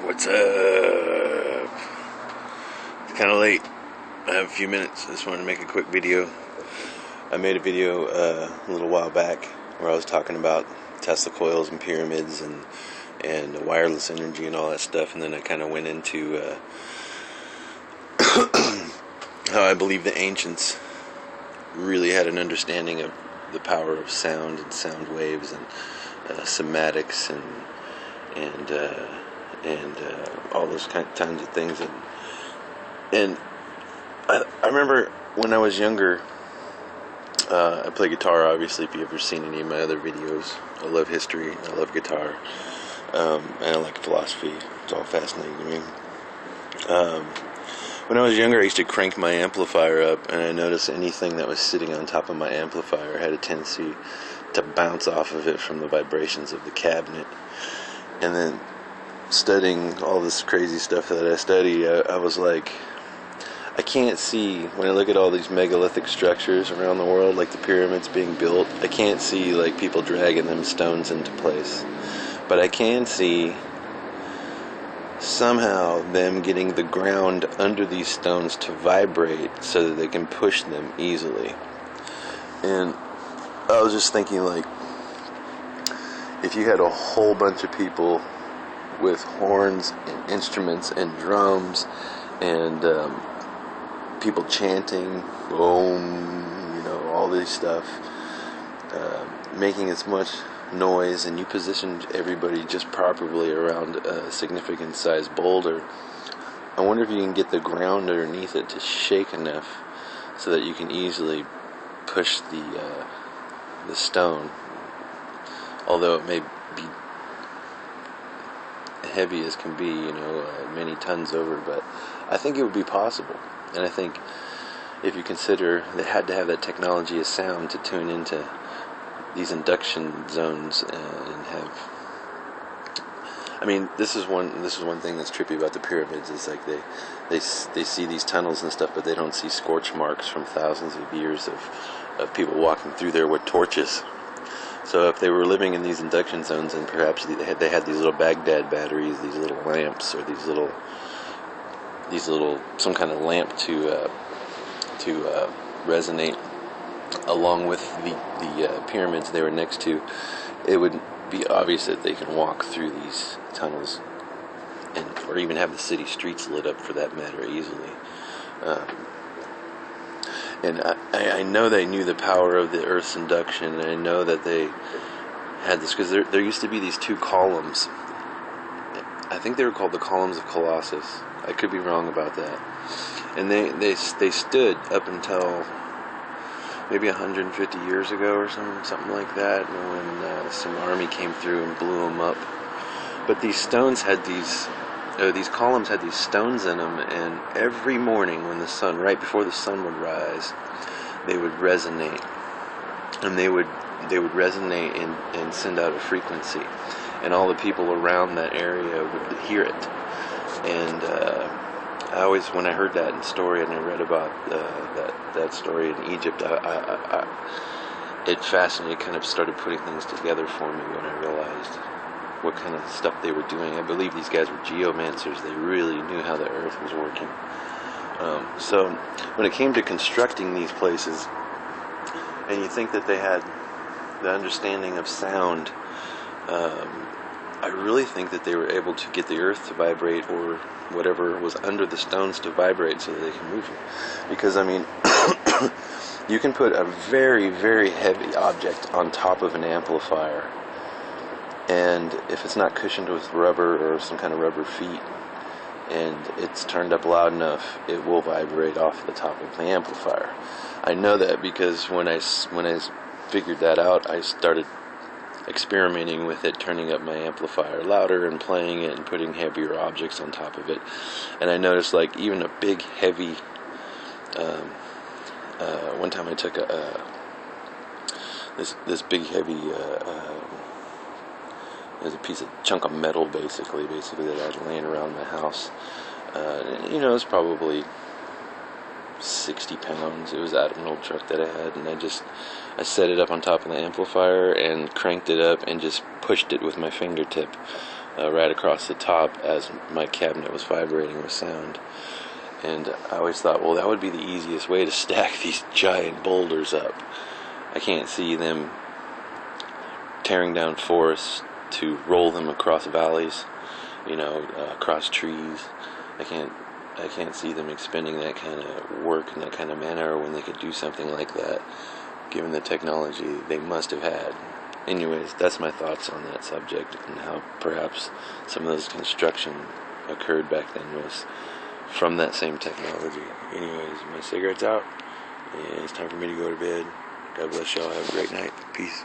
What's up? It's kind of late. I have a few minutes. I just wanted to make a quick video. I made a video a little while back where I was talking about Tesla coils and pyramids and wireless energy and all that stuff, and then I kind of went into how I believe the ancients really had an understanding of the power of sound and sound waves and somatics and all those kinds of things. And I remember when I was younger, I play guitar, obviously, if you've ever seen any of my other videos. I love history, I love guitar, and I like philosophy. It's all fascinating to me. When I was younger, I used to crank my amplifier up, and I noticed anything that was sitting on top of my amplifier had a tendency to bounce off of it from the vibrations of the cabinet. And then studying all this crazy stuff that I study, I was like, I can't see, when I look at all these megalithic structures around the world, like the pyramids being built, I can't see like people dragging them stones into place. But I can see somehow them getting the ground under these stones to vibrate so that they can push them easily. And I was just thinking, like, if you had a whole bunch of people with horns and instruments and drums and people chanting, boom, all this stuff, making as much noise, and you positioned everybody just properly around a significant sized boulder, I wonder if you can get the ground underneath it to shake enough so that you can easily push the stone, although it may be heavy as can be, many tons over, but I think it would be possible. And I think if you consider they had to have that technology of sound to tune into these induction zones and have, this is one thing that's trippy about the pyramids, is like they see these tunnels and stuff, but they don't see scorch marks from thousands of years of people walking through there with torches. So if they were living in these induction zones, and perhaps they had these little Baghdad batteries, these little lamps, or these little some kind of lamp to resonate along with the pyramids they were next to, it would be obvious that they can walk through these tunnels, or even have the city streets lit up for that matter easily. And I know they knew the power of the Earth's induction, and I know that they had this, because there used to be these two columns. I think they were called the Columns of Colossus. I could be wrong about that. And they stood up until maybe 150 years ago or something like that, when some army came through and blew them up. But these stones had these columns had these stones in them, and every morning when right before the sun would rise, they would resonate, and they would resonate and send out a frequency, and all the people around that area would hear it. And I always, when I heard that in story and I read about that story in Egypt, it fascinated, kind of started putting things together for me when I realized what kind of stuff they were doing. I believe these guys were geomancers. They really knew how the earth was working. So when it came to constructing these places, and you think that they had the understanding of sound, I really think that they were able to get the earth to vibrate, or whatever was under the stones to vibrate, so that they can move them. Because you can put a very, very heavy object on top of an amplifier, and if it's not cushioned with rubber or some kind of rubber feet, and it's turned up loud enough, it will vibrate off the top of the amplifier. I know that because when I figured that out, I started experimenting with it, turning up my amplifier louder and playing it and putting heavier objects on top of it. And I noticed, like, even a big, heavy, one time I took this big, heavy, there's a chunk of metal basically that I had laying around my house. It was probably 60 pounds. It was out of an old truck that I had, and I set it up on top of the amplifier and cranked it up and just pushed it with my fingertip right across the top as my cabinet was vibrating with sound. And I always thought, well, that would be the easiest way to stack these giant boulders up. I can't see them tearing down forests to roll them across valleys, across trees. I can't see them expending that kind of work in that kind of manner when they could do something like that, given the technology they must have had. Anyways, that's my thoughts on that subject, and how perhaps some of those construction occurred back then was from that same technology. Anyways, my cigarette's out, and it's time for me to go to bed. God bless y'all. Have a great night. Peace.